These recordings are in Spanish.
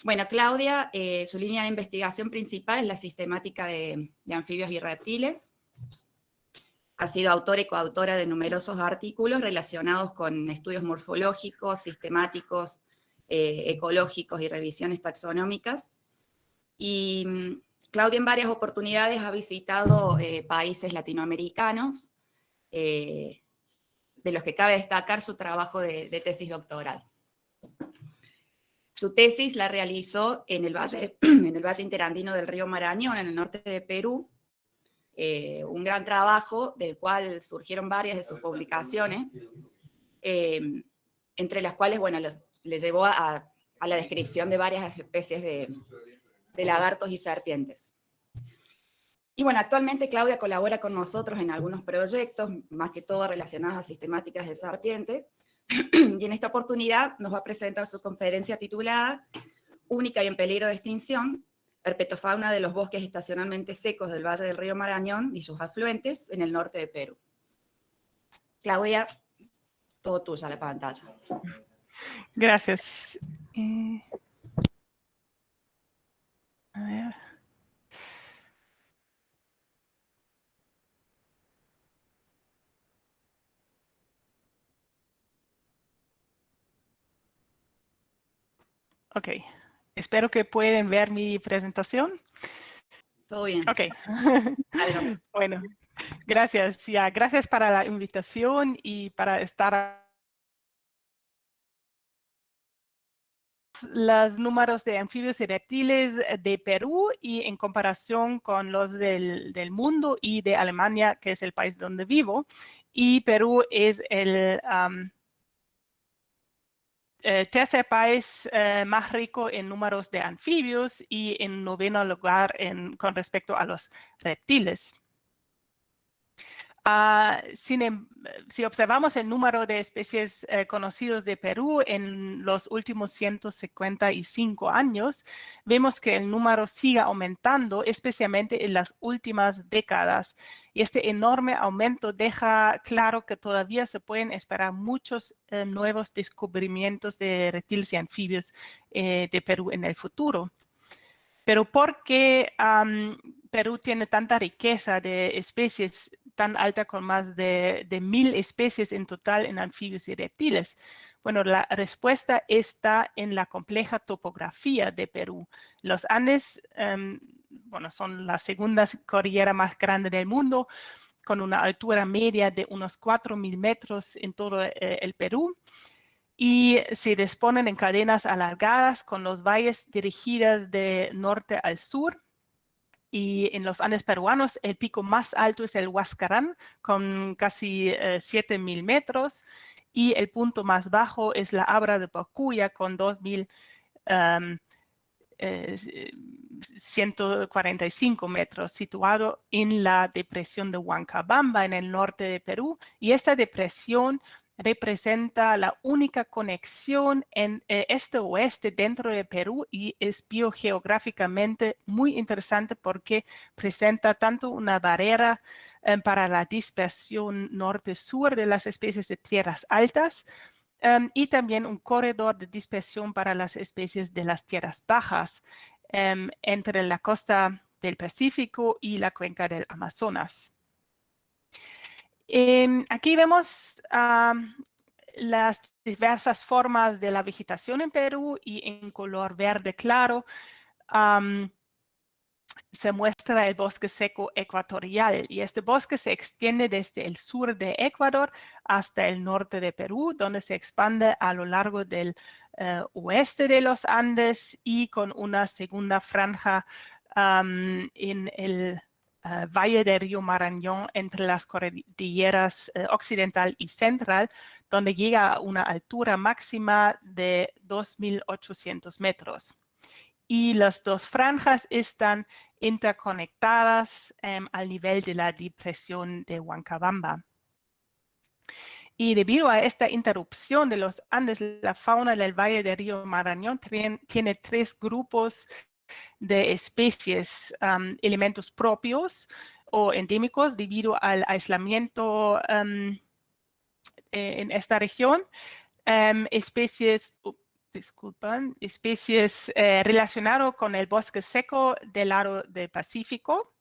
Bueno, Claudia, su línea de investigación principal es la sistemática de anfibios y reptiles. Ha sido autora y coautora de numerosos artículos relacionados con estudios morfológicos, sistemáticos, ecológicos y revisiones taxonómicas. Y Claudia en varias oportunidades ha visitado países latinoamericanos, de los que cabe destacar su trabajo de tesis doctoral. Su tesis la realizó en el valle interandino del río Marañón, en el norte de Perú, un gran trabajo del cual surgieron varias de sus publicaciones, entre las cuales, bueno, le llevó a la descripción de varias especies de lagartos y serpientes. Y bueno, actualmente Claudia colabora con nosotros en algunos proyectos, más que todo relacionados a sistemáticas de serpientes, y en esta oportunidad nos va a presentar su conferencia titulada Única y en peligro de extinción, herpetofauna de los bosques estacionalmente secos del Valle del Río Marañón y sus afluentes en el norte de Perú. Claudia, todo tuya la pantalla. Gracias. A ver. Ok, espero que puedan ver mi presentación. Todo bien. Ok. Bueno, gracias. Ya, gracias para la invitación y para estar. Los números de anfibios y reptiles de Perú y en comparación con los del mundo y de Alemania, que es el país donde vivo. Y Perú es el tercer país más rico en números de anfibios y en noveno lugar con respecto a los reptiles. Si observamos el número de especies conocidos de Perú en los últimos 155 años, vemos que el número sigue aumentando, especialmente en las últimas décadas. Y este enorme aumento deja claro que todavía se pueden esperar muchos nuevos descubrimientos de reptiles y anfibios de Perú en el futuro. Pero ¿por qué Perú tiene tanta riqueza de especies tan alta, con más de 1000 especies en total en anfibios y reptiles? Bueno, la respuesta está en la compleja topografía de Perú. Los Andes, bueno, son la segunda cordillera más grande del mundo, con una altura media de unos 4000 metros en todo el Perú. Y se disponen en cadenas alargadas con los valles dirigidas de norte al sur. Y en los Andes peruanos, el pico más alto es el Huascarán, con casi 7000 metros. Y el punto más bajo es la Abra de Pacuya, con 2145 metros, situado en la depresión de Huancabamba, en el norte de Perú. Y esta depresión representa la única conexión en este-oeste dentro de Perú y es biogeográficamente muy interesante porque presenta tanto una barrera para la dispersión norte-sur de las especies de tierras altas, y también un corredor de dispersión para las especies de las tierras bajas entre la costa del Pacífico y la cuenca del Amazonas. Aquí vemos las diversas formas de la vegetación en Perú y en color verde claro se muestra el bosque seco ecuatorial, y este bosque se extiende desde el sur de Ecuador hasta el norte de Perú, donde se expande a lo largo del oeste de los Andes y con una segunda franja en el valle del río Marañón entre las cordilleras occidental y central, donde llega a una altura máxima de 2800 metros. Y las dos franjas están interconectadas al nivel de la depresión de Huancabamba. Y debido a esta interrupción de los Andes, la fauna del Valle del Río Marañón tiene tres grupos de especies, elementos propios o endémicos debido al aislamiento en esta región, especies disculpan, especies relacionadas con el bosque seco del lado del Pacífico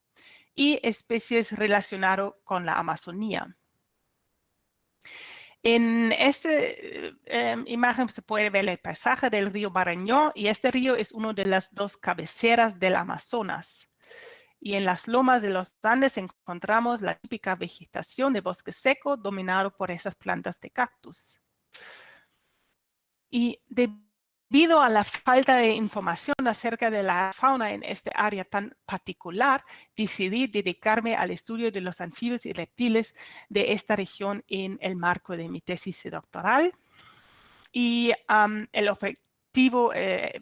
y especies relacionadas con la Amazonía. En esta imagen se puede ver el paisaje del río Marañón, y este río es una de las dos cabeceras del Amazonas. Y en las lomas de los Andes encontramos la típica vegetación de bosque seco dominado por esas plantas de cactus. Y debido a la falta de información acerca de la fauna en este área tan particular, decidí dedicarme al estudio de los anfibios y reptiles de esta región en el marco de mi tesis doctoral. Y el objetivo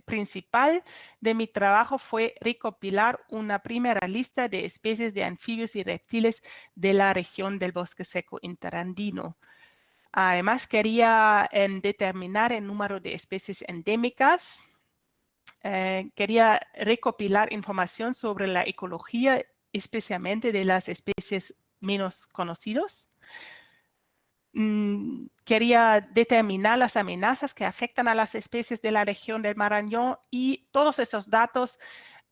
principal de mi trabajo fue recopilar una primera lista de especies de anfibios y reptiles de la región del bosque seco interandino. Además, quería determinar el número de especies endémicas. Quería recopilar información sobre la ecología, especialmente de las especies menos conocidas. Quería determinar las amenazas que afectan a las especies de la región del Marañón, y todos esos datos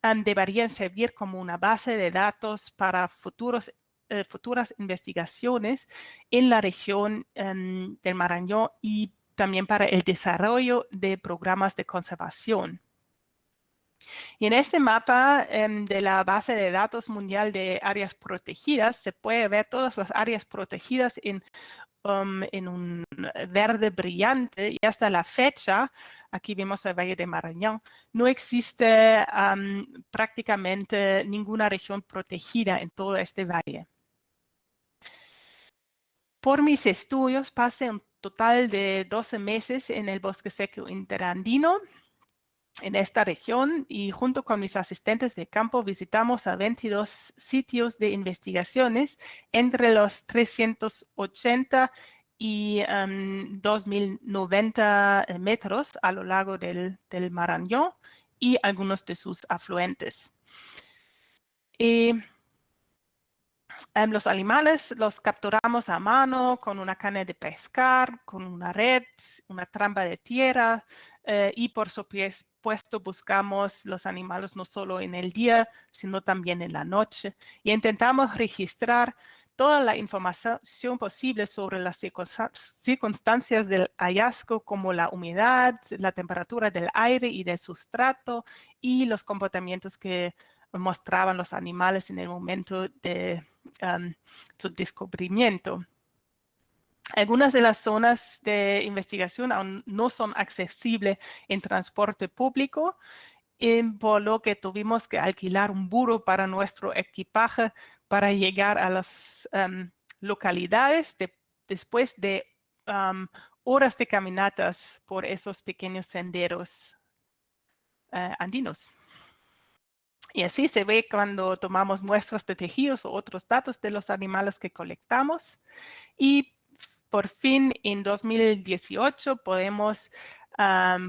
deberían servir como una base de datos para futuras investigaciones en la región del Marañón, y también para el desarrollo de programas de conservación. Y en este mapa de la base de datos mundial de áreas protegidas se puede ver todas las áreas protegidas en un verde brillante, y hasta la fecha, aquí vemos el Valle de Marañón, no existe prácticamente ninguna región protegida en todo este valle. Por mis estudios pasé un total de 12 meses en el bosque seco interandino, en esta región, y junto con mis asistentes de campo visitamos a 22 sitios de investigaciones entre los 380 y 2090 metros a lo largo del Marañón y algunos de sus afluentes. Los animales los capturamos a mano con una caña de pescar, con una red, una trampa de tierra, y por supuesto buscamos los animales no solo en el día, sino también en la noche, y intentamos registrar toda la información posible sobre las circunstancias del hallazgo, como la humedad, la temperatura del aire y del sustrato, y los comportamientos que mostraban los animales en el momento de su descubrimiento. Algunas de las zonas de investigación aún no son accesibles en transporte público, por lo que tuvimos que alquilar un burro para nuestro equipaje para llegar a las localidades después de horas de caminatas por esos pequeños senderos andinos. Y así se ve cuando tomamos muestras de tejidos o otros datos de los animales que colectamos. Y por fin, en 2018, podemos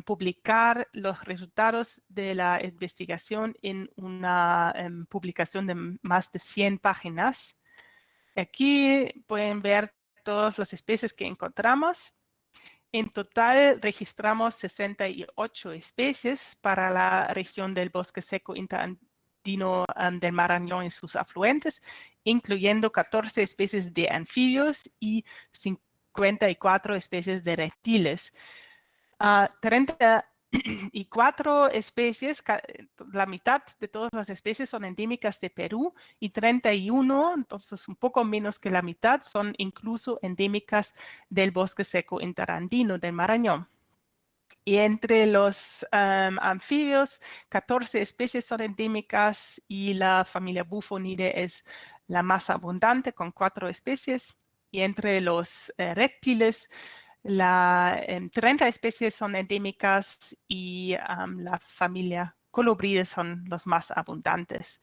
publicar los resultados de la investigación en una publicación de más de 100 páginas. Aquí pueden ver todas las especies que encontramos. En total, registramos 68 especies para la región del bosque seco interandino del Marañón y sus afluentes, incluyendo 14 especies de anfibios y 54 especies de reptiles. 34 especies, la mitad de todas las especies son endémicas de Perú, y 31, entonces un poco menos que la mitad, son incluso endémicas del bosque seco interandino del Marañón. Y entre los anfibios, 14 especies son endémicas, y la familia Bufonidae es la más abundante con 4 especies. Y entre los reptiles, 30 especies son endémicas, y la familia Colubridae son los más abundantes.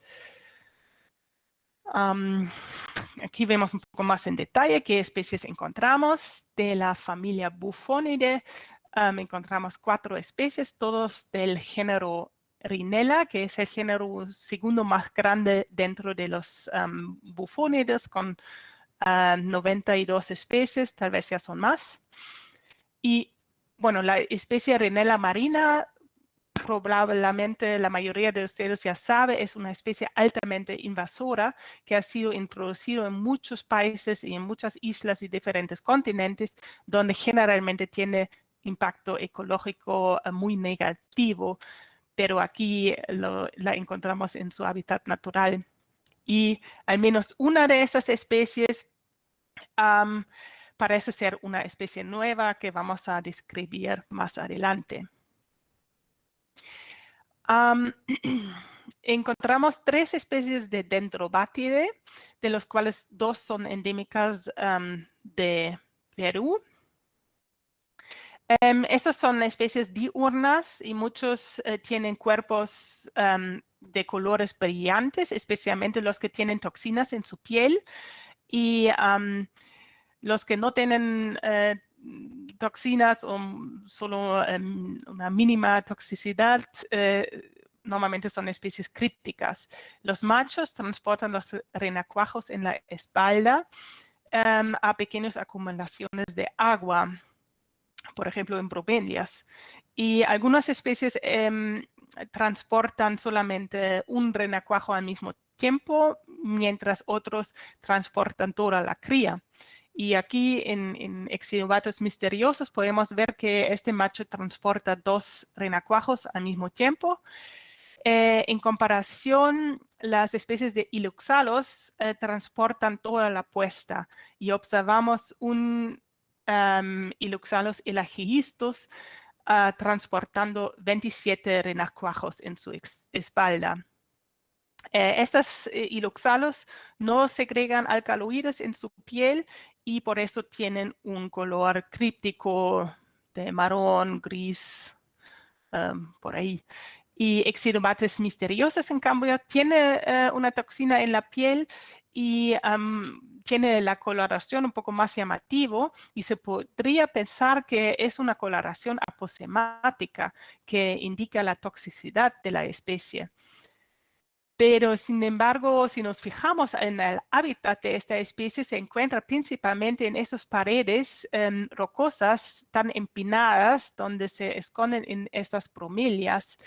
Aquí vemos un poco más en detalle qué especies encontramos. De la familia Bufonidae encontramos 4 especies, todos del género Rhinella, que es el género segundo más grande dentro de los bufónides, con 92 especies, tal vez ya son más. Y Bueno, la especie Rhinella marina, probablemente la mayoría de ustedes ya sabe, es una especie altamente invasora que ha sido introducido en muchos países y en muchas islas y diferentes continentes, donde generalmente tiene impacto ecológico muy negativo, pero aquí la encontramos en su hábitat natural. Y al menos una de estas especies parece ser una especie nueva que vamos a describir más adelante. Encontramos 3 especies de Dendrobatidae, de los cuales 2 son endémicas de Perú. Estas son especies diurnas y muchos tienen cuerpos de colores brillantes, especialmente los que tienen toxinas en su piel. Y los que no tienen toxinas o solo una mínima toxicidad, normalmente son especies crípticas. Los machos transportan los renacuajos en la espalda a pequeñas acumulaciones de agua, por ejemplo en bromelias. Y algunas especies transportan solamente un renacuajo al mismo tiempo, mientras otros transportan toda la cría. Y aquí en Exinobatos misteriosos podemos ver que este macho transporta 2 renacuajos al mismo tiempo. En comparación, las especies de Iluxalos transportan toda la puesta y observamos un Iluxalos elagiistus transportando 27 renacuajos en su espalda. Estas Iluxalos no segregan alcaloides en su piel y por eso tienen un color críptico de marrón, gris, por ahí. Y Exinobates misteriosos, en cambio, tiene una toxina en la piel y tiene la coloración un poco más llamativo y se podría pensar que es una coloración aposemática que indica la toxicidad de la especie. Pero, sin embargo, si nos fijamos en el hábitat de esta especie, se encuentra principalmente en esas paredes rocosas tan empinadas donde se esconden en estas bromelias.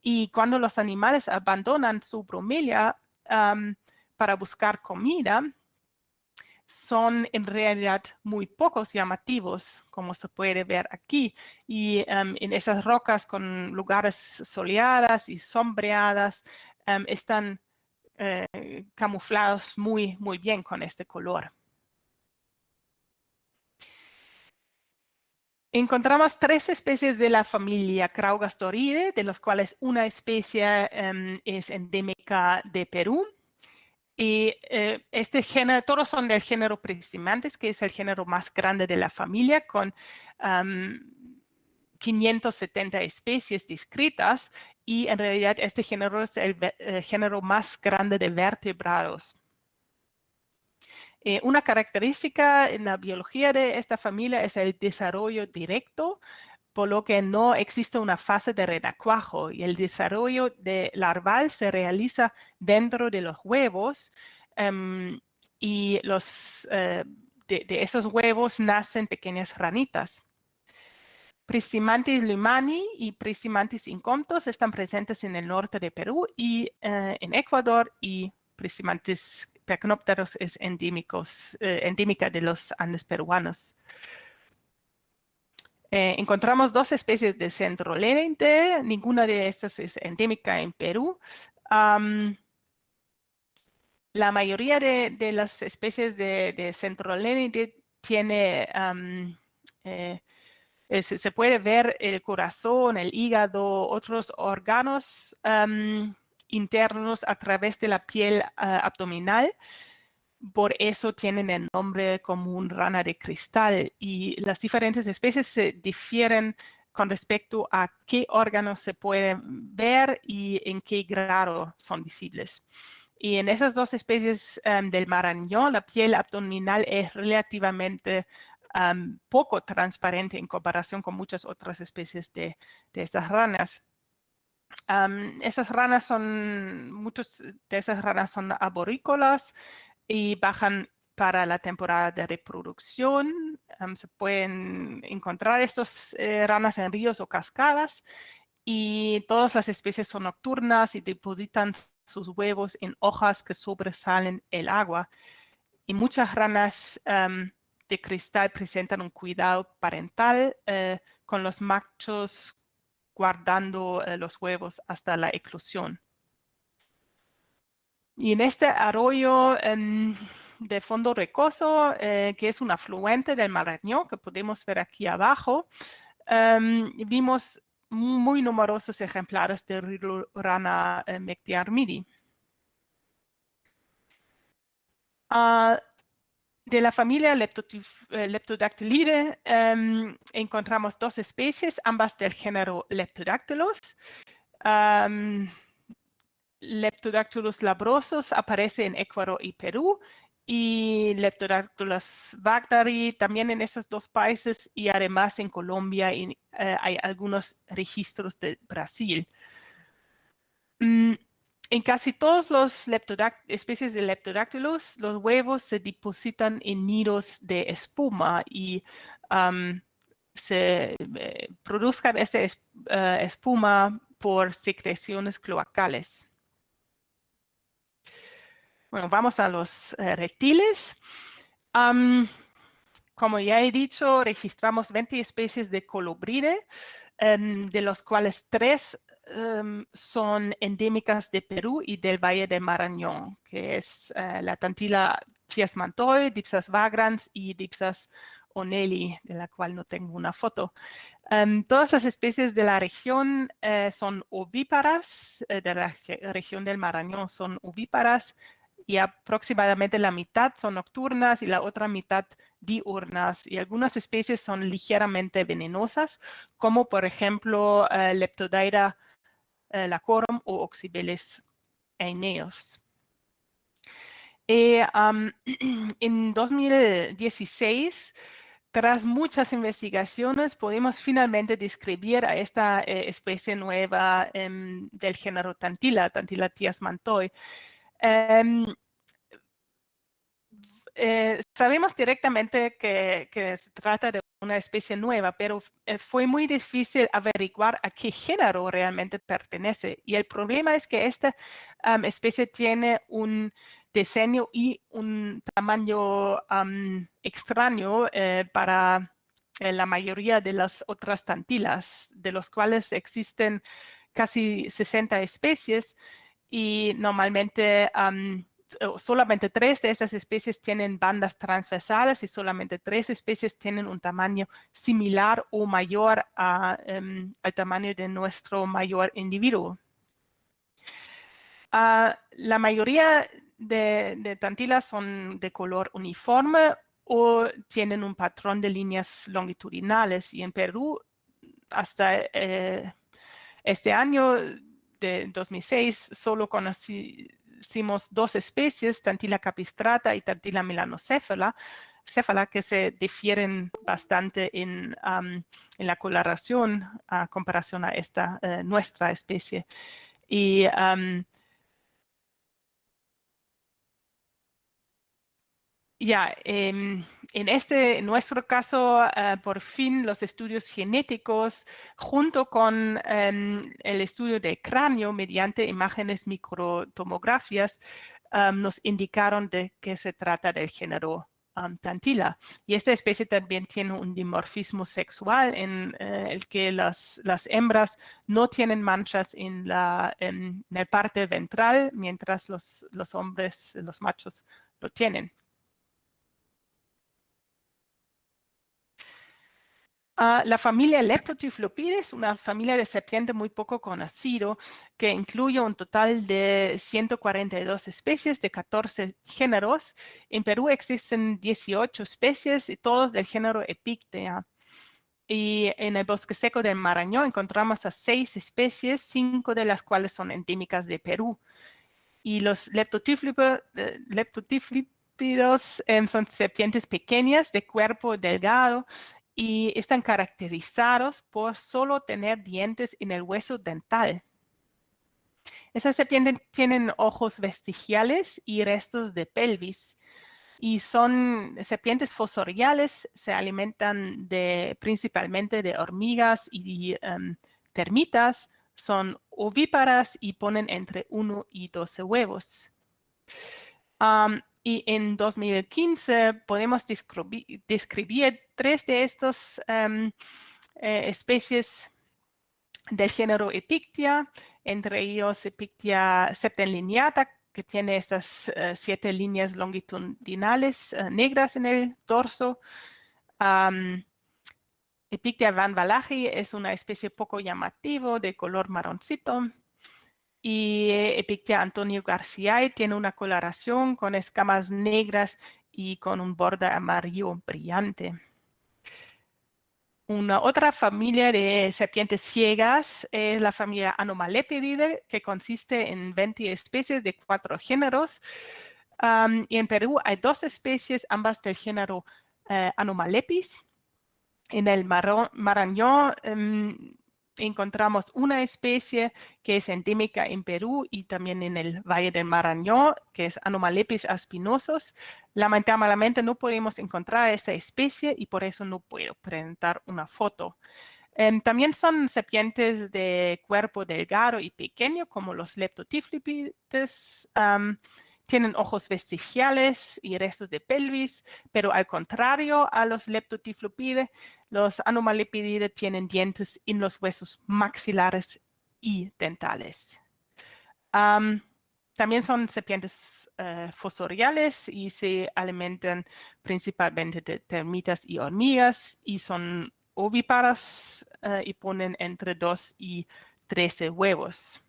Y cuando los animales abandonan su bromelia para buscar comida, son en realidad muy pocos llamativos, como se puede ver aquí. Y en esas rocas con lugares soleadas y sombreadas, están camuflados muy bien con este color. Encontramos 3 especies de la familia Craugasturidae, de las cuales una especie es endémica de Perú. Y este género, todos son del género Pristimantes, que es el género más grande de la familia, con 570 especies descritas, y en realidad este género es el género más grande de vertebrados. Una característica en la biología de esta familia es el desarrollo directo, por lo que no existe una fase de renacuajo y el desarrollo de larval se realiza dentro de los huevos y de esos huevos nacen pequeñas ranitas. Pristimantis lumani y Pristimantis incomptos están presentes en el norte de Perú y en Ecuador, y Pristimantis percnopteros es endémica de los Andes peruanos. Encontramos 2 especies de Centrolenidae, ninguna de estas es endémica en Perú. La mayoría de las especies de Centrolenidae tiene se puede ver el corazón, el hígado, otros órganos internos a través de la piel abdominal. Por eso tienen el nombre común rana de cristal. Y las diferentes especies se difieren con respecto a qué órganos se pueden ver y en qué grado son visibles. Y en esas 2 especies del marañón, la piel abdominal es relativamente poco transparente en comparación con muchas otras especies de estas ranas. Muchas de esas ranas son arborícolas y bajan para la temporada de reproducción. Se pueden encontrar estas ranas en ríos o cascadas, y todas las especies son nocturnas y depositan sus huevos en hojas que sobresalen el agua. Y muchas ranas de cristal presentan un cuidado parental con los machos guardando los huevos hasta la eclosión. Y en este arroyo de fondo rocoso, que es un afluente del Marañón, que podemos ver aquí abajo, vimos muy numerosos ejemplares de Rilurana mcdiarmidi. De la familia Leptodactylidae encontramos dos especies, ambas del género Leptodactylus. Leptodactylus labrosus aparece en Ecuador y Perú, y Leptodactylus wagneri también en estos dos países, y además en Colombia hay algunos registros de Brasil. En casi todos los especies de Leptodactylus, los huevos se depositan en nidos de espuma y se produzcan esta espuma por secreciones cloacales. Bueno, vamos a los reptiles. Como ya he dicho, registramos 20 especies de Colubridae, de los cuales 3 son endémicas de Perú y del Valle de Marañón, que es la Tantila chiasmantoi, Dipsas vagrans y Dipsas onelli, de la cual no tengo una foto. Todas las especies de la región son ovíparas, de la región del Marañón son ovíparas, y aproximadamente la mitad son nocturnas y la otra mitad diurnas, y algunas especies son ligeramente venenosas, como por ejemplo Leptodaira lacorum o Oxybeles aeneos. En 2016, tras muchas investigaciones, pudimos finalmente describir a esta especie nueva del género Tantila chiasmantoi. Sabemos directamente que se trata de una especie nueva, pero fue muy difícil averiguar a qué género realmente pertenece. Y el problema es que esta especie tiene un diseño y un tamaño extraño para la mayoría de las otras tantilas, de los cuales existen casi 60 especies, y normalmente solamente 3 de estas especies tienen bandas transversales y solamente 3 especies tienen un tamaño similar o mayor al tamaño de nuestro mayor individuo. La mayoría de tantilas son de color uniforme o tienen un patrón de líneas longitudinales, y en Perú hasta este año de 2006 solo conocimos 2 especies, Tantila capistrata y Tantila melanocéfala, que se difieren bastante en la coloración a comparación a esta nuestra especie. Y en nuestro caso, por fin los estudios genéticos, junto con el estudio de cráneo mediante imágenes microtomografías, nos indicaron de qué se trata del género Tantila. Y esta especie también tiene un dimorfismo sexual en el que las hembras no tienen manchas en la parte ventral, mientras los hombres, los machos, lo tienen. La familia Leptotyphlopides, una familia de serpiente muy poco conocido, que incluye un total de 142 especies de 14 géneros. En Perú existen 18 especies y todos del género Epictea. Y en el bosque seco del Marañón encontramos a 6 especies, 5 de las cuales son endémicas de Perú. Y los Leptotyphlopidos son serpientes pequeñas de cuerpo delgado, y están caracterizados por solo tener dientes en el hueso dental. Esas serpientes tienen ojos vestigiales y restos de pelvis, y son serpientes fosoriales, se alimentan principalmente de hormigas y termitas, son ovíparas y ponen entre 1 y 12 huevos. Y en 2015 podemos describir 3 de estas especies del género Epictia, entre ellos Epictia septenlineata, que tiene estas 7 líneas longitudinales negras en el dorso. Epictia van Wallachi es una especie poco llamativa de color marroncito. Y Epictia Antonio Garciae tiene una coloración con escamas negras y con un borde amarillo brillante. Una otra familia de serpientes ciegas es la familia Anomalepidae, que consiste en 20 especies de 4 géneros. Y en Perú hay 2 especies, ambas del género Anomalepis. En el Marañón encontramos una especie que es endémica en Perú y también en el Valle del Marañón, que es Anomalepis aspinosos. Lamentablemente no podemos encontrar esta especie y por eso no puedo presentar una foto. También son serpientes de cuerpo delgado y pequeño, como los Leptotyphlopides. Tienen ojos vestigiales y restos de pelvis, pero al contrario a los Leptotyphlopidae, los Anomalepidae tienen dientes en los huesos maxilares y dentales. También son serpientes fosoriales y se alimentan principalmente de termitas y hormigas y son ovíparas y ponen entre 2 y 13 huevos.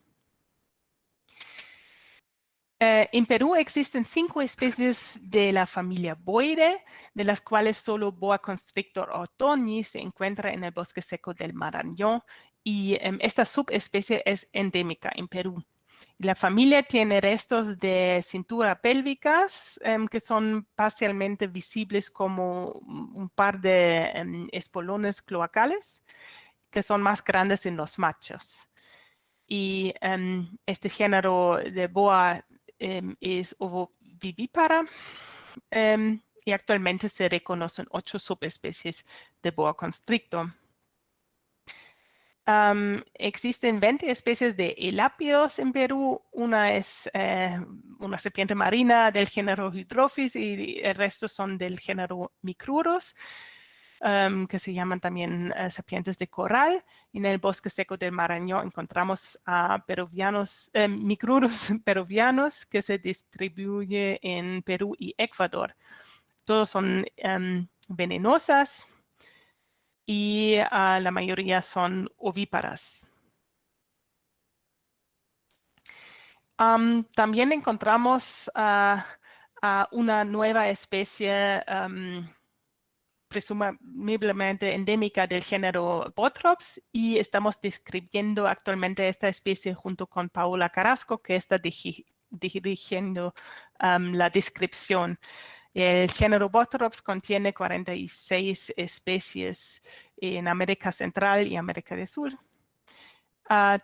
En Perú existen 5 especies de la familia Boidae, de las cuales solo Boa constrictor ortoni se encuentra en el bosque seco del Marañón y esta subespecie es endémica en Perú. La familia tiene restos de cintura pélvicas que son parcialmente visibles como un par de espolones cloacales que son más grandes en los machos. Y este género de boa es ovovivípara y actualmente se reconocen 8 subespecies de boa constrictor. Existen 20 especies de elápidos en Perú. Una es una serpiente marina del género Hydrophis y el resto son del género Micrurus, que se llaman también serpientes de corral. En el bosque seco del Marañón encontramos a Micrurus peruvianos que se distribuye en Perú y Ecuador. Todos son venenosas y la mayoría son ovíparas. También encontramos una nueva especie presumiblemente endémica del género Bothrops y estamos describiendo actualmente esta especie junto con Paola Carrasco, que está dirigiendo la descripción. El género Bothrops contiene 46 especies en América Central y América del Sur.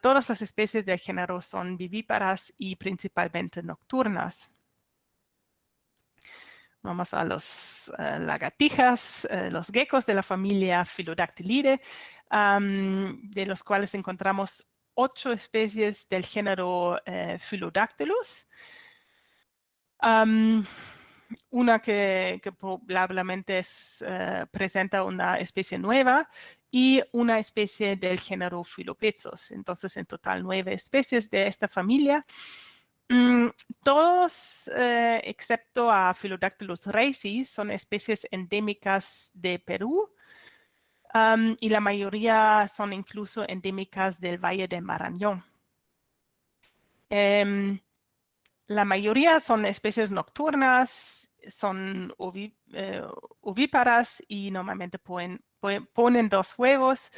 Todas las especies del género son vivíparas y principalmente nocturnas. Vamos a los lagartijas, los geckos de la familia Philodactylidae, de los cuales encontramos 8 especies del género Philodactylus. Una que probablemente presenta una especie nueva y una especie del género Philopezos. Entonces, en total, 9 especies de esta familia. Todos, excepto a Philodactylus reisis, son especies endémicas de Perú y la mayoría son incluso endémicas del Valle del Marañón. La mayoría son especies nocturnas, son ovíparas y normalmente ponen 2 huevos.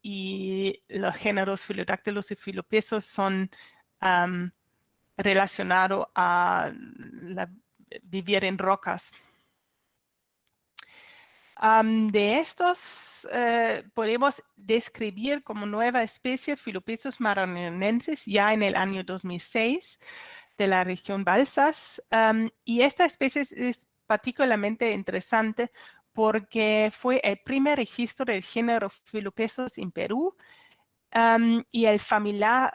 Y los géneros Philodactylus y Philopezos son relacionados a vivir en rocas. De estos podemos describir como nueva especie Philopezos marañonensis ya en el año 2006. de la región Balsas. Y esta especie es particularmente interesante porque fue el primer registro del género Filopesos en Perú, y el familiar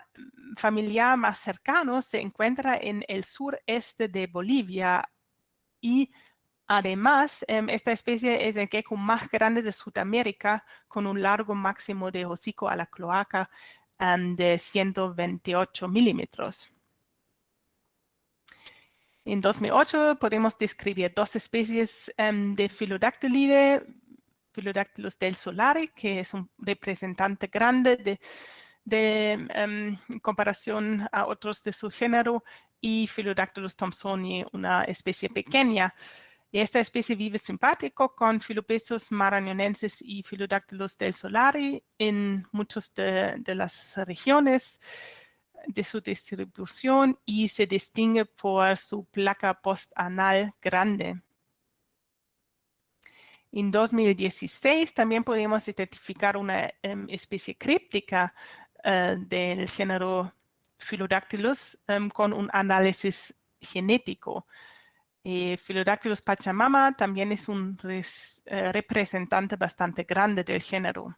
más cercano se encuentra en el sureste de Bolivia. Y además, esta especie es el gecko más grande de Sudamérica, con un largo máximo de hocico a la cloaca de 128 milímetros. En 2008 podemos describir dos especies de Philodactylidae, Philodactylus del Solari, que es un representante grande en comparación a otros de su género, y Philodactylus thomsoni, una especie pequeña. Y esta especie vive simpático con Filopesos marañonenses y Philodactylus del Solari en muchas de las regiones de su distribución y se distingue por su placa postanal grande. En 2016 también podemos identificar una especie críptica del género Philodactylus con un análisis genético. Philodactylus pachamama también es un representante bastante grande del género.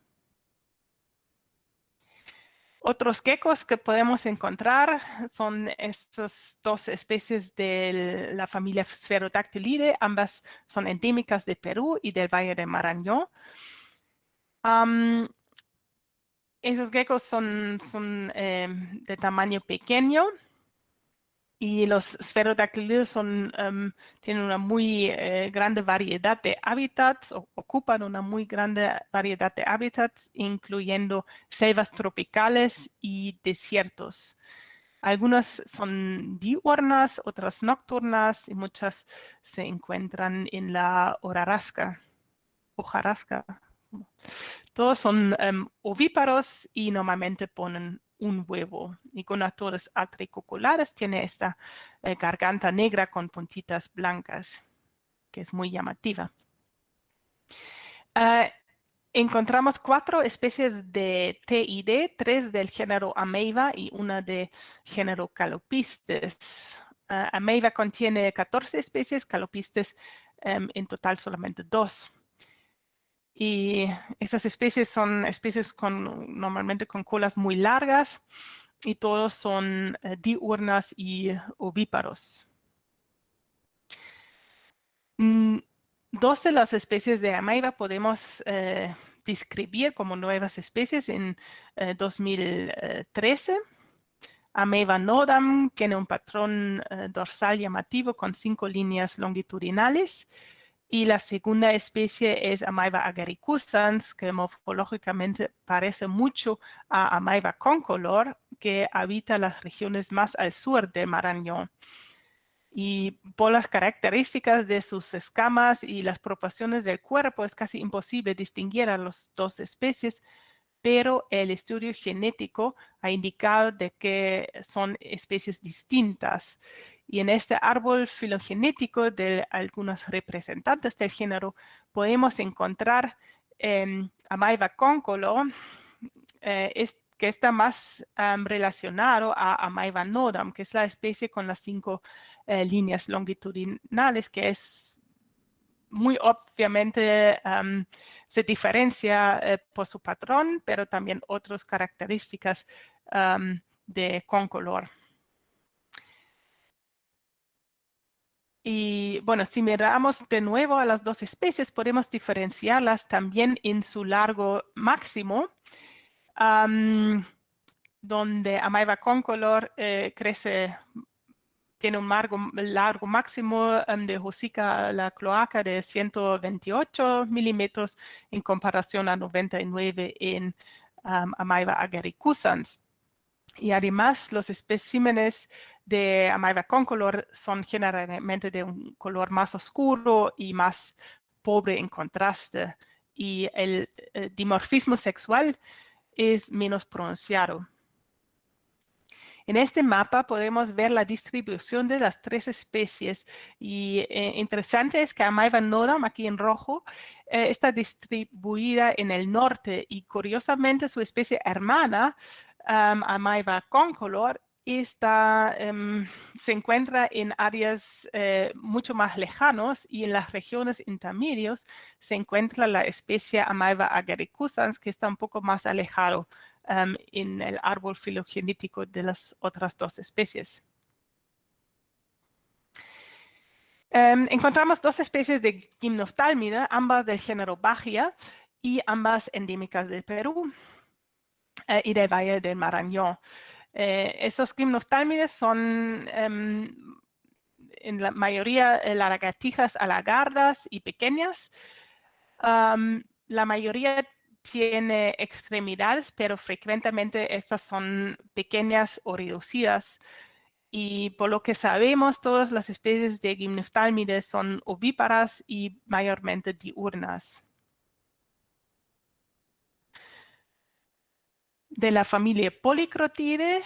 Otros geckos que podemos encontrar son estas dos especies de la familia Spherodactylidae. Ambas son endémicas de Perú y del Valle de Marañón. Esos geckos son de tamaño pequeño. Y los Spherodactylidae tienen una muy grande variedad de hábitats, o ocupan una muy grande variedad de hábitats, incluyendo selvas tropicales y desiertos. Algunas son diurnas, otras nocturnas, y muchas se encuentran en la hojarasca. Todos son ovíparos y normalmente ponen un huevo. Y Gonatodes atricoculares tiene esta garganta negra con puntitas blancas, que es muy llamativa. Encontramos 4 especies de TID, 3 del género Ameiva y una del género Calopistes. Ameiva contiene 14 especies, Calopistes en total solamente 2. Y esas especies son especies normalmente con colas muy largas y todos son diurnas y ovíparos. 2 de las especies de Ameiva podemos describir como nuevas especies en 2013. Ameiva nodam tiene un patrón dorsal llamativo con 5 líneas longitudinales. Y la segunda especie es Ameiva agaricusans, que morfológicamente parece mucho a Ameiva concolor, que habita las regiones más al sur de Marañón. Y por las características de sus escamas y las proporciones del cuerpo es casi imposible distinguir a las 2 especies, pero el estudio genético ha indicado de que son especies distintas. Y en este árbol filogenético de algunos representantes del género podemos encontrar Ameiva concolor, que está más relacionado a Ameiva nodam, que es la especie con las 5 líneas longitudinales, que es muy obviamente se diferencia por su patrón, pero también otras características de concolor. Y bueno, si miramos de nuevo a las 2 especies, podemos diferenciarlas también en su largo máximo, donde Ameiva concolor tiene un largo máximo de hocica a la cloaca de 128 milímetros en comparación a 99 en Ameiva agaricusans. Y además los especímenes de Ameiva concolor son generalmente de un color más oscuro y más pobre en contraste. Y el dimorfismo sexual es menos pronunciado. En este mapa podemos ver la distribución de las 3 especies y interesante es que Ameiva nodam, aquí en rojo, está distribuida en el norte y curiosamente su especie hermana, Ameiva concolor, se encuentra en áreas mucho más lejanos, y en las regiones intermedias se encuentra la especie Ameiva agaricusans, que está un poco más alejado en el árbol filogenético de las otras dos especies. Encontramos dos especies de gymnophtalmida, ambas del género Bajia y ambas endémicas del Perú y del Valle del Marañón. Estos gymnophtalmides son en la mayoría lagartijas alargadas y pequeñas. La mayoría tiene extremidades, pero frecuentemente estas son pequeñas o reducidas. Y por lo que sabemos, todas las especies de gymnophtalmides son ovíparas y mayormente diurnas. De la familia Polycrotidae,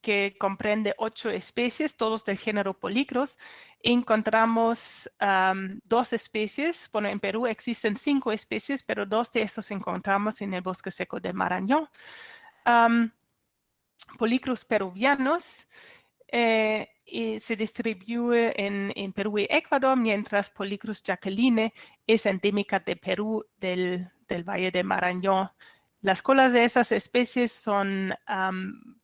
que comprende 8 especies, todos del género Polycros, encontramos 2 especies. Bueno, en Perú existen 5 especies, pero 2 de estos encontramos en el bosque seco del Marañón. Polycros peruvianos y se distribuye en Perú y Ecuador, mientras Polycros jacqueline es endémica de Perú, del Valle de Marañón. Las colas de esas especies son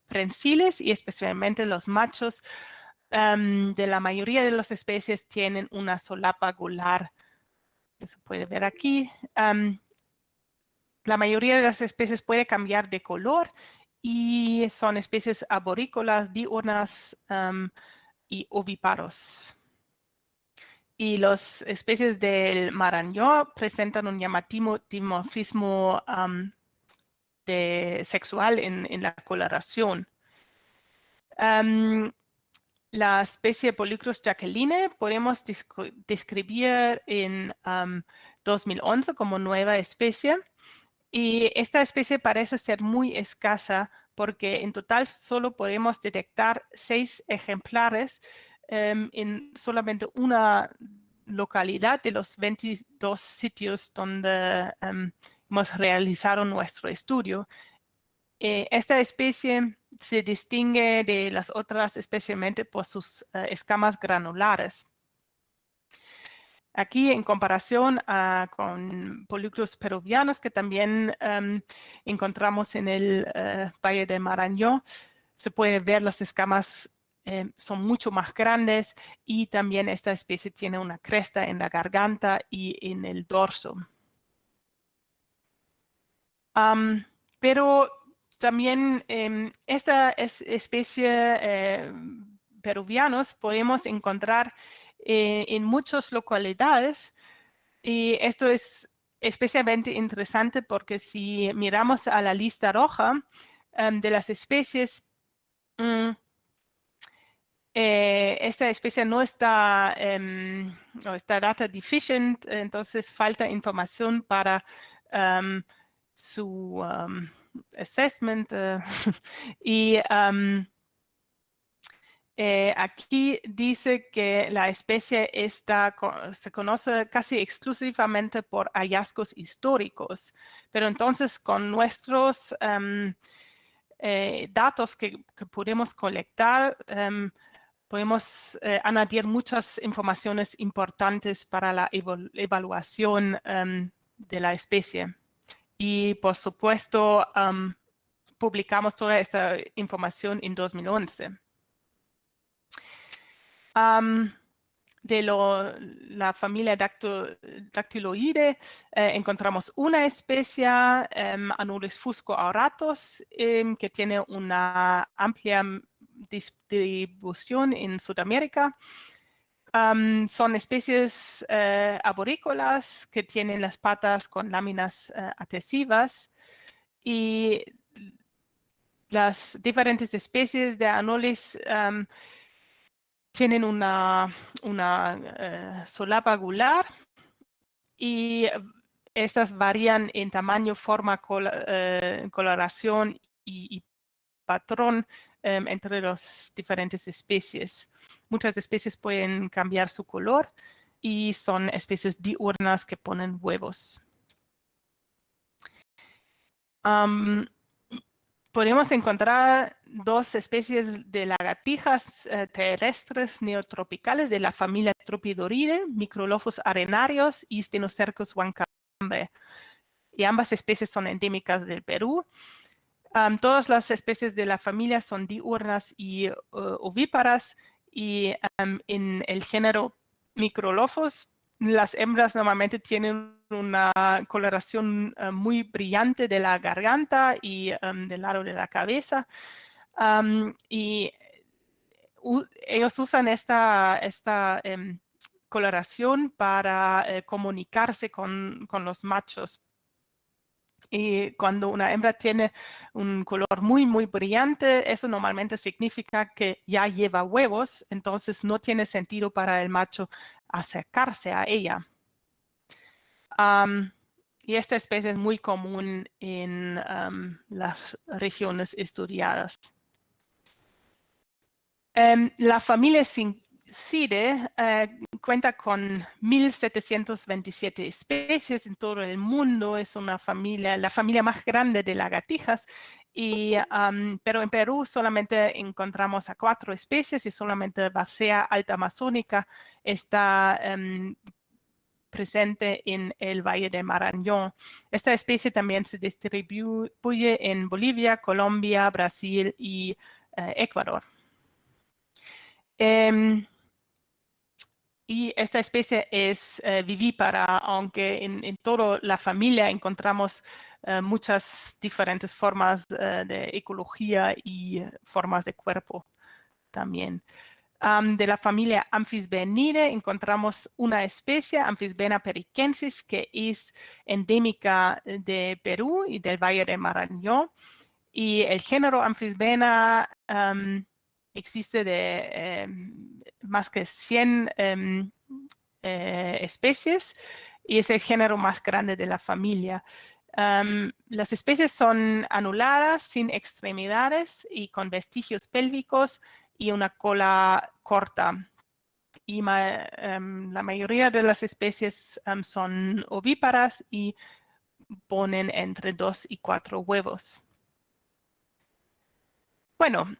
prensiles, y especialmente los machos de la mayoría de las especies tienen una solapa gular. Se puede ver aquí. La mayoría de las especies puede cambiar de color y son especies arborícolas, diurnas y ovíparos. Y las especies del Marañón presentan un llamativo dimorfismo sexual en la coloración. La especie Polycros jacqueline podemos describir en 2011 como nueva especie. Y esta especie parece ser muy escasa, porque en total solo podemos detectar 6 ejemplares en solamente una localidad de los 22 sitios donde hemos realizado nuestro estudio. Esta especie se distingue de las otras especialmente por sus escamas granulares. Aquí, en comparación con Polycros peruvianos, que también encontramos en el Valle del Marañón, se puede ver las escamas son mucho más grandes, y también esta especie tiene una cresta en la garganta y en el dorso. Pero también esta especie peruvianos podemos encontrar en muchas localidades, y esto es especialmente interesante porque si miramos a la lista roja de las especies, esta especie no está, está data deficient, entonces falta información para su assessment. Y aquí dice que la especie se conoce casi exclusivamente por hallazgos históricos, pero entonces con nuestros datos que podemos colectar, podemos añadir muchas informaciones importantes para la evaluación de la especie. Y por supuesto, publicamos toda esta información en 2011. De la familia Dactyloideae encontramos una especie, Anolis fusco auratus, que tiene una amplia distribución en Sudamérica. Son especies arborícolas que tienen las patas con láminas adhesivas, y las diferentes especies de Anolis tienen una solapa gular, y estas varían en tamaño, forma, coloración y patrón entre las diferentes especies. Muchas especies pueden cambiar su color y son especies diurnas que ponen huevos. Podemos encontrar dos especies de lagartijas terrestres neotropicales de la familia Tropidoridae, Microlophus arenarios y Stenocercus huancabambe. Y ambas especies son endémicas del Perú. Todas las especies de la familia son diurnas y ovíparas, y en el género Microlophus, las hembras normalmente tienen una coloración muy brillante de la garganta y del lado de la cabeza. Y ellos usan esta coloración para comunicarse con los machos. Y cuando una hembra tiene un color muy, muy brillante, eso normalmente significa que ya lleva huevos, entonces no tiene sentido para el macho acercarse a ella. Y esta especie es muy común en las regiones estudiadas. La familia Cincide cuenta con 1.727 especies en todo el mundo. Es una familia, la familia más grande de lagartijas, pero en Perú solamente encontramos a 4 especies y solamente Basea altamazónica está presente en el Valle de Marañón. Esta especie también se distribuye en Bolivia, Colombia, Brasil y Ecuador. Y esta especie es vivípara, aunque en toda la familia encontramos muchas diferentes formas de ecología y formas de cuerpo también. De la familia Amphisbaenidae encontramos una especie, Amphisbaena periquensis, que es endémica de Perú y del Valle de Marañón. Y el género Amphisbaena existe de más que 100 especies y es el género más grande de la familia. Las especies son anuladas, sin extremidades y con vestigios pélvicos y una cola corta. Y la mayoría de las especies son ovíparas y ponen entre 2 y 4 huevos. Bueno,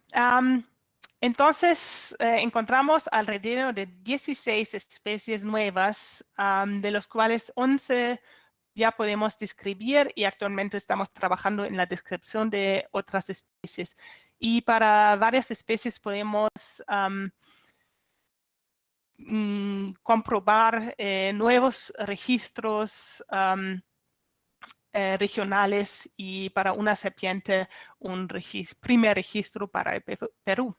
entonces encontramos alrededor de 16 especies nuevas, de los cuales 11 ya podemos describir y actualmente estamos trabajando en la descripción de otras especies. Y para varias especies podemos comprobar nuevos registros regionales y para una serpiente un primer registro para el Perú.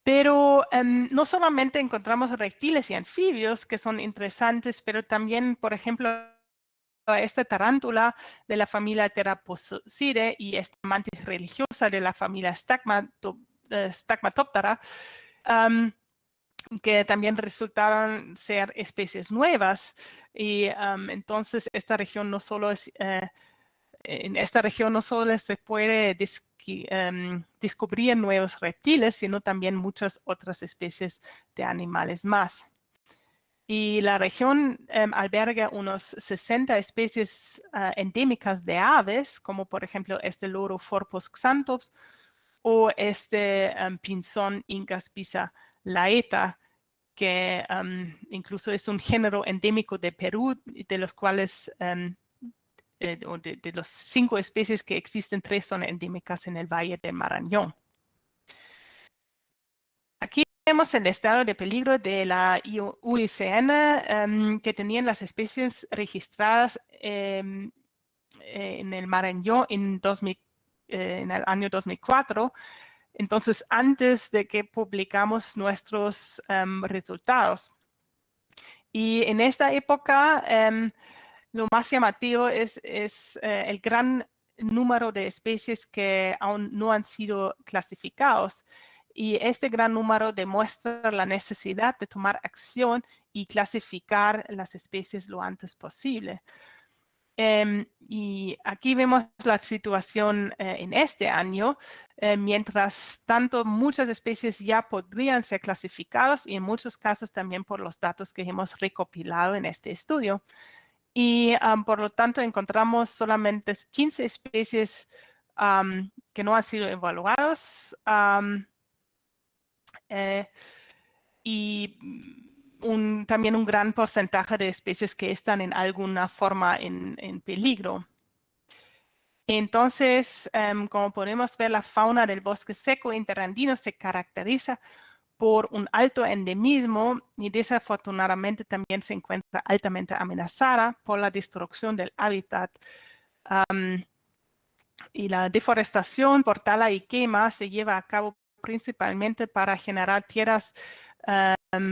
Pero no solamente encontramos reptiles y anfibios que son interesantes, pero también, por ejemplo, esta tarántula de la familia Theraphosidae y esta mantis religiosa de la familia Stagmatoptera, que también resultaron ser especies nuevas. Y entonces esta región no solo es, en esta región no solo se puede descubrir nuevos reptiles, sino también muchas otras especies de animales más. Y la región alberga unos 60 especies endémicas de aves, como por ejemplo este loro Forpos xanthops o este pinzón Incaspisa laeta, que incluso es un género endémico de Perú, de los cuales, de los 5 especies que existen, 3 son endémicas en el Valle de Marañón. Aquí vemos el estado de peligro de la IUCN que tenían las especies registradas en el Marañón en el año 2004. Entonces, antes de que publicamos nuestros resultados. Y en esta época, lo más llamativo es el gran número de especies que aún no han sido clasificados. Y este gran número demuestra la necesidad de tomar acción y clasificar las especies lo antes posible. Y aquí vemos la situación en este año. Mientras tanto, muchas especies ya podrían ser clasificadas y en muchos casos también por los datos que hemos recopilado en este estudio. Y por lo tanto encontramos solamente 15 especies que no han sido evaluados y también un gran porcentaje de especies que están en alguna forma en peligro. Entonces, como podemos ver, la fauna del bosque seco interandino se caracteriza por un alto endemismo y desafortunadamente también se encuentra altamente amenazada por la destrucción del hábitat. Y la deforestación por tala y quema se lleva a cabo principalmente para generar tierras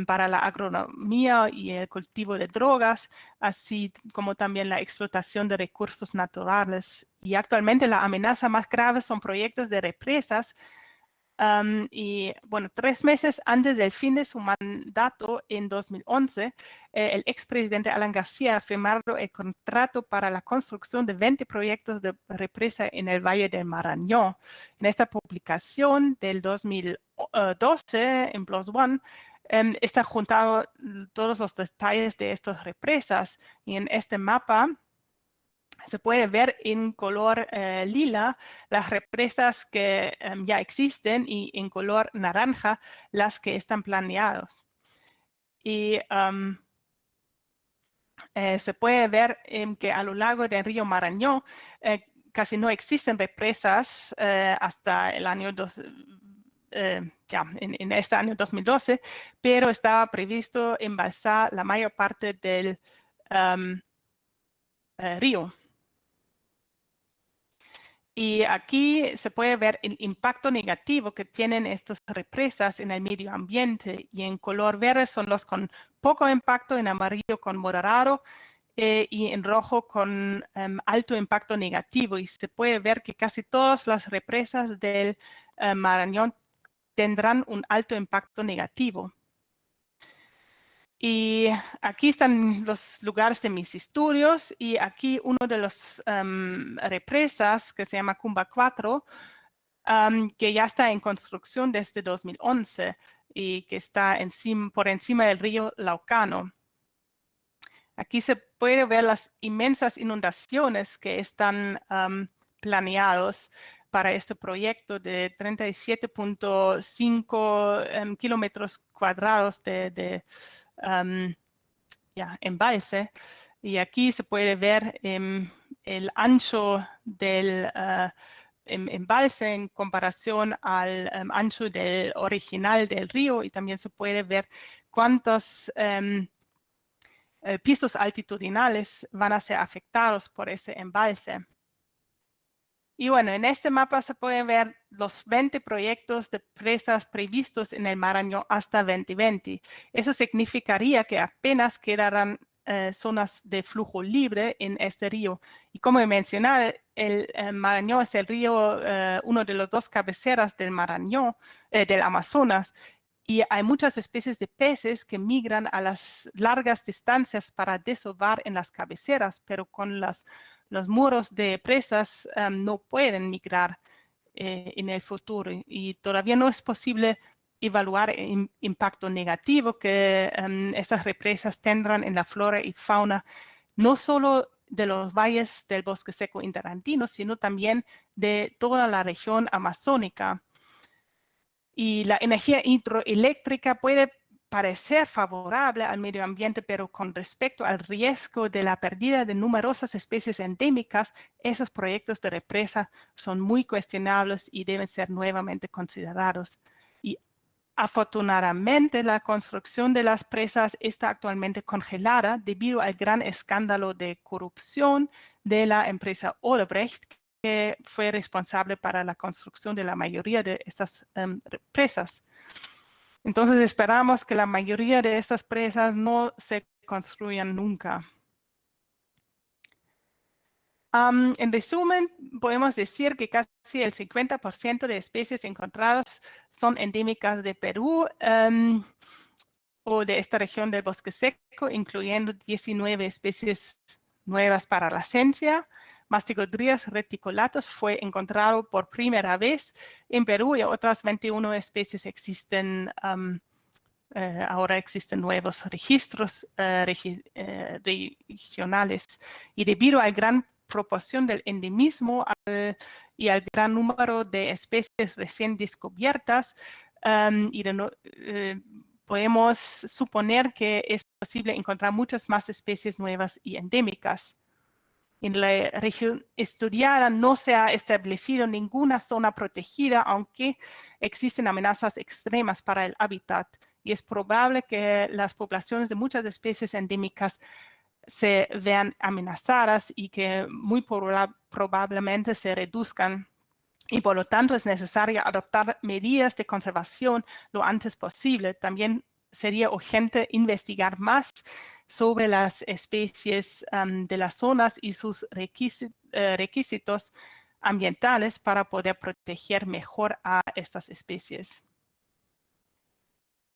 para la agronomía y el cultivo de drogas, así como también la explotación de recursos naturales. Y actualmente la amenaza más grave son proyectos de represas. Y bueno, 3 meses antes del fin de su mandato en 2011, el expresidente Alan García firmó el contrato para la construcción de 20 proyectos de represa en el Valle del Marañón. En esta publicación del 2012 en PLOS ONE, está juntado todos los detalles de estas represas y en este mapa se puede ver en color lila las represas que ya existen y en color naranja las que están planeadas. Y se puede ver que a lo largo del río Marañón casi no existen represas hasta el año en este año 2012, pero estaba previsto embalsar la mayor parte del río. Y aquí se puede ver el impacto negativo que tienen estas represas en el medio ambiente. Y en color verde son los con poco impacto, en amarillo con moderado y en rojo con alto impacto negativo. Y se puede ver que casi todas las represas del Marañón tendrán un alto impacto negativo. Y aquí están los lugares de mis estudios y aquí uno de los represas que se llama Cumba 4, que ya está en construcción desde 2011 y que está por encima del río Laucano. Aquí se puede ver las inmensas inundaciones que están planeados para este proyecto de 37.5 kilómetros cuadrados de embalse. Y aquí se puede ver el ancho del embalse en comparación al ancho del original del río y también se puede ver cuántos pisos altitudinales van a ser afectados por ese embalse. Y bueno, en este mapa se pueden ver los 20 proyectos de presas previstos en el Marañón hasta 2020. Eso significaría que apenas quedarán zonas de flujo libre en este río. Y como mencioné, el Marañón es el río, uno de los 2 cabeceras del Marañón, del Amazonas. Y hay muchas especies de peces que migran a las largas distancias para desovar en las cabeceras, pero con los muros de presas no pueden migrar en el futuro y todavía no es posible evaluar el impacto negativo que esas represas tendrán en la flora y fauna, no solo de los valles del bosque seco interandino, sino también de toda la región amazónica. Y la energía hidroeléctrica puede parecer favorable al medio ambiente, pero con respecto al riesgo de la pérdida de numerosas especies endémicas, esos proyectos de represa son muy cuestionables y deben ser nuevamente considerados. Y afortunadamente, la construcción de las presas está actualmente congelada debido al gran escándalo de corrupción de la empresa Odebrecht, que fue responsable para la construcción de la mayoría de estas presas. Entonces esperamos que la mayoría de estas presas no se construyan nunca. En resumen, podemos decir que casi el 50% de especies encontradas son endémicas de Perú o de esta región del bosque seco, incluyendo 19 especies nuevas para la ciencia. Mastigodrias reticulatus fue encontrado por primera vez en Perú y otras 21 especies existen. Ahora existen nuevos registros regionales y debido al gran proporción del endemismo y al gran número de especies recién descubiertas, podemos suponer que es posible encontrar muchas más especies nuevas y endémicas. En la región estudiada no se ha establecido ninguna zona protegida, aunque existen amenazas extremas para el hábitat, y es probable que las poblaciones de muchas especies endémicas se vean amenazadas y que muy probablemente se reduzcan. Y por lo tanto es necesario adoptar medidas de conservación lo antes posible. También sería urgente investigar más sobre las especies de las zonas y sus requisitos ambientales para poder proteger mejor a estas especies.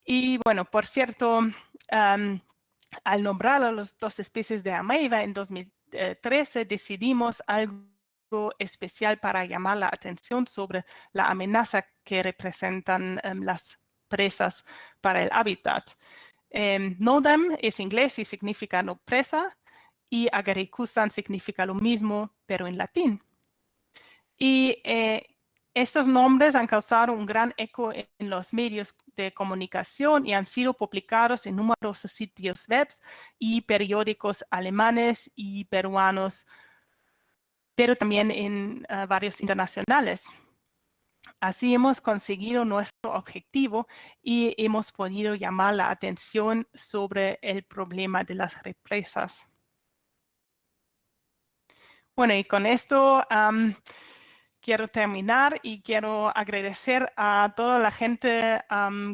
Y bueno, por cierto, al nombrar a las 2 especies de ameiva en 2013, decidimos algo especial para llamar la atención sobre la amenaza que representan las presas para el hábitat. Nodam es inglés y significa no presa, y Agaricustan significa lo mismo, pero en latín. Y estos nombres han causado un gran eco en los medios de comunicación y han sido publicados en numerosos sitios web y periódicos alemanes y peruanos, pero también en varios internacionales. Así hemos conseguido nuestro objetivo y hemos podido llamar la atención sobre el problema de las represas. Bueno, y con esto quiero terminar y quiero agradecer a toda la gente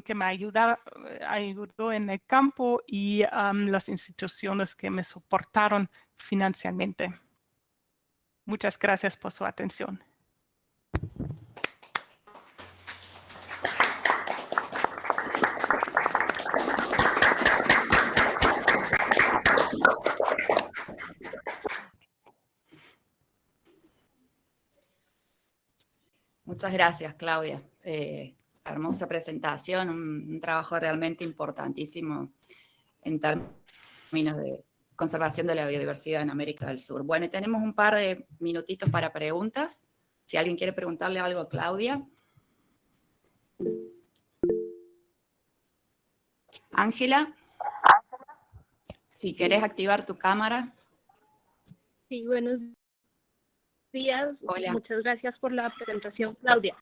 que me ayudó en el campo y las instituciones que me soportaron financieramente. Muchas gracias por su atención. Muchas gracias, Claudia. Hermosa presentación, un trabajo realmente importantísimo en términos de conservación de la biodiversidad en América del Sur. Bueno, y tenemos un par de minutitos para preguntas. Si alguien quiere preguntarle algo a Claudia. Ángela, si querés activar tu cámara. Sí, buenos días. Hola. Muchas gracias por la presentación, Claudia.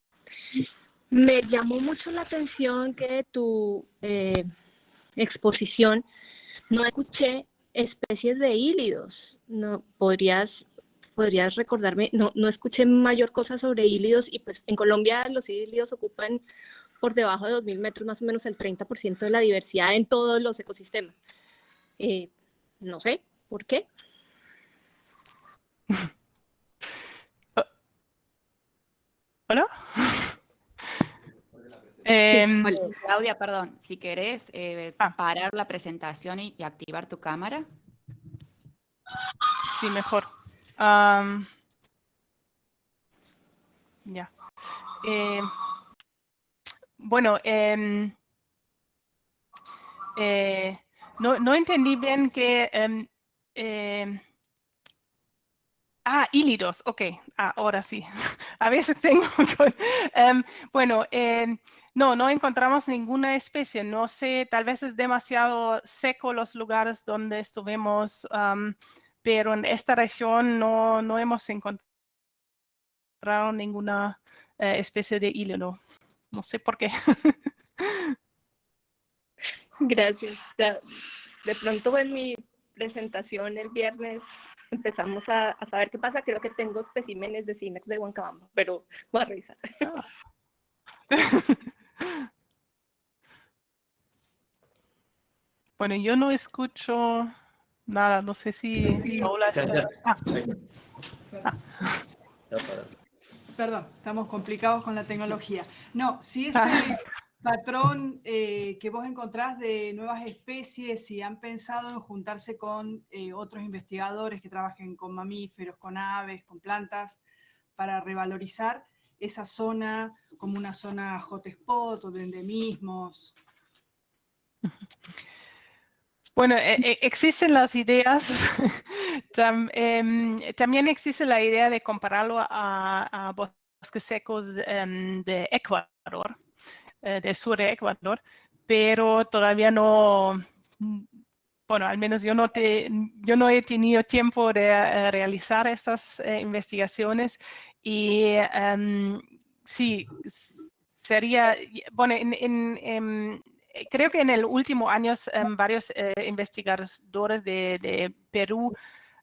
Me llamó mucho la atención que de tu exposición no escuché especies de hílidos. No, ¿podrías recordarme? No escuché mayor cosa sobre hílidos y pues en Colombia los hílidos ocupan por debajo de 2.000 metros más o menos el 30% de la diversidad en todos los ecosistemas. No sé, ¿por qué? ¿Hola? Claudia, perdón, si querés parar la presentación y activar tu cámara. Sí, mejor. Ya. Bueno, no entendí bien que... hílidos, ok, ahora sí. A veces tengo... bueno, no encontramos ninguna especie. No sé, tal vez es demasiado seco los lugares donde estuvimos, pero en esta región no hemos encontrado ninguna especie de hílido. No sé por qué. Gracias. De pronto en mi presentación el viernes empezamos a saber qué pasa. Creo que tengo especímenes de Cimex de Huancabamba, pero voy a revisar. Bueno, yo no escucho nada. No sé si Paula está... Perdón, estamos complicados con la tecnología. No, si ese patrón que vos encontrás de nuevas especies, si han pensado en juntarse con otros investigadores que trabajen con mamíferos, con aves, con plantas, para revalorizar esa zona como una zona hotspot o de endemismos. Bueno, existen las ideas, también existe la idea de compararlo a bosques secos de Ecuador, del sur de Ecuador, pero todavía no, bueno, al menos yo no he tenido tiempo de realizar estas investigaciones y sí, sería, bueno, creo que en el último año varios investigadores de Perú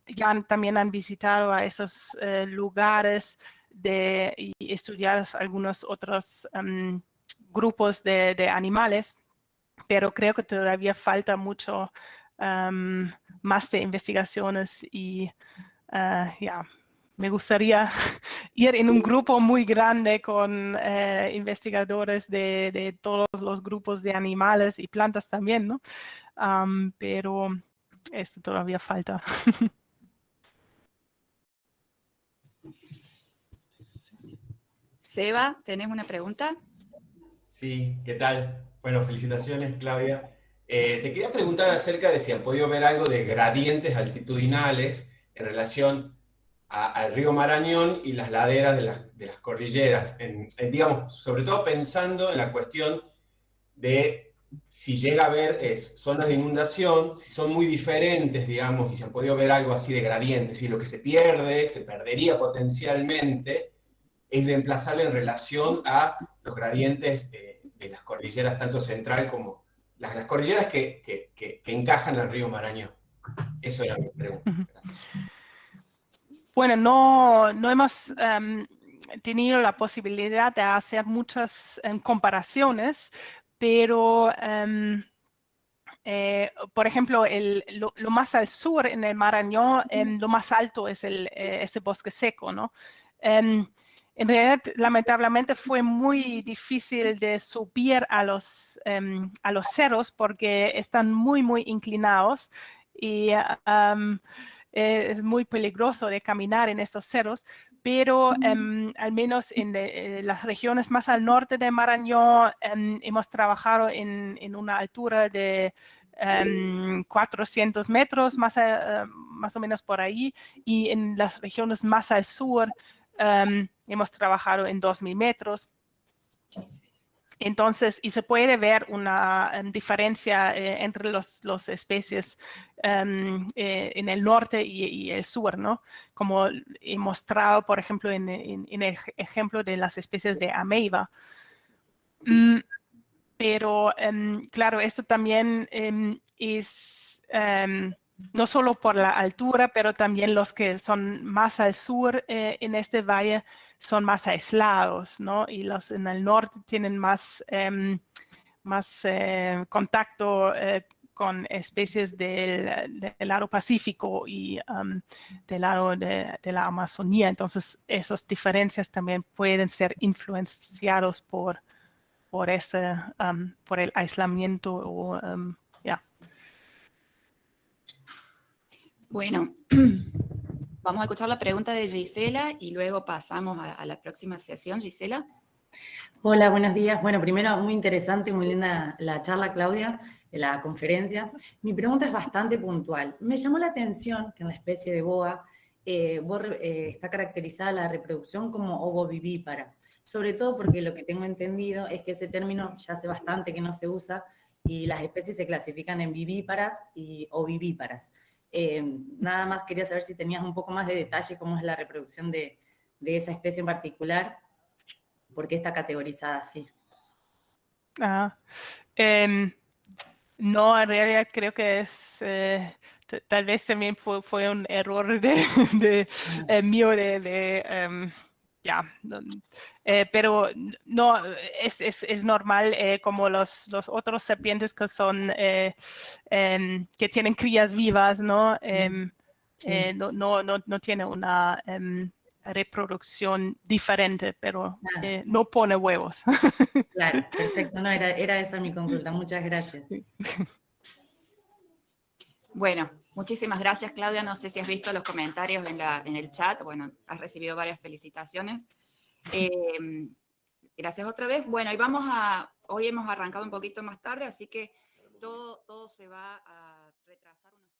ya también han visitado a esos lugares y estudiar algunos otros grupos de animales, pero creo que todavía falta mucho más de investigaciones y ya, me gustaría ir en un grupo muy grande con investigadores de todos los grupos de animales y plantas también, ¿no? Pero esto todavía falta. Seba, ¿tenés una pregunta? Sí, ¿qué tal? Bueno, felicitaciones, Claudia. Te quería preguntar acerca de si han podido ver algo de gradientes altitudinales en relación al río Marañón y las laderas de las cordilleras, digamos, sobre todo pensando en la cuestión de si llega a haber zonas de inundación, si son muy diferentes, digamos, y se han podido ver algo así de gradientes, si lo que se pierde, se perdería potencialmente, es reemplazable en relación a los gradientes de las cordilleras, tanto central como las cordilleras que encajan al río Marañón. Eso era mi pregunta. Bueno, no hemos tenido la posibilidad de hacer muchas comparaciones, pero por ejemplo, lo más al sur en el Marañón, lo más alto es ese bosque seco, ¿no? En realidad, lamentablemente, fue muy difícil de subir a los cerros porque están muy, muy inclinados y es muy peligroso de caminar en estos cerros, pero al menos en las regiones más al norte de Marañón hemos trabajado en una altura de 400 metros, más o menos por ahí, y en las regiones más al sur hemos trabajado en 2000 metros. Entonces, y se puede ver una diferencia entre las especies en el norte y el sur, ¿no? Como he mostrado, por ejemplo, en el ejemplo de las especies de ameiva. Pero, claro, esto también es no solo por la altura, pero también los que son más al sur en este valle son más aislados, ¿no? Y los en el norte tienen más, contacto con especies del lado Pacífico y del lado de la Amazonía. Entonces, esas diferencias también pueden ser influenciados por el aislamiento o Bueno, vamos a escuchar la pregunta de Gisela y luego pasamos a la próxima sesión. Gisela. Hola, buenos días. Bueno, primero, muy interesante, muy linda la charla, Claudia, la conferencia. Mi pregunta es bastante puntual. Me llamó la atención que en la especie de boa está caracterizada la reproducción como ovovivípara, sobre todo porque lo que tengo entendido es que ese término ya hace bastante que no se usa y las especies se clasifican en vivíparas y ovivíparas. Nada más quería saber si tenías un poco más de detalle cómo es la reproducción de esa especie en particular. ¿Por qué está categorizada así? No, en realidad creo que es, tal vez también fue un error mío pero no, es normal como los otros serpientes que son, que tienen crías vivas, ¿no? Sí. No tiene una reproducción diferente, pero Claro. no pone huevos. Claro, perfecto. No, era esa mi consulta. Muchas gracias. Bueno, muchísimas gracias, Claudia. No sé si has visto los comentarios en el chat. Bueno, has recibido varias felicitaciones. Gracias otra vez. Bueno, y hoy hemos arrancado un poquito más tarde, así que todo se va a retrasar unos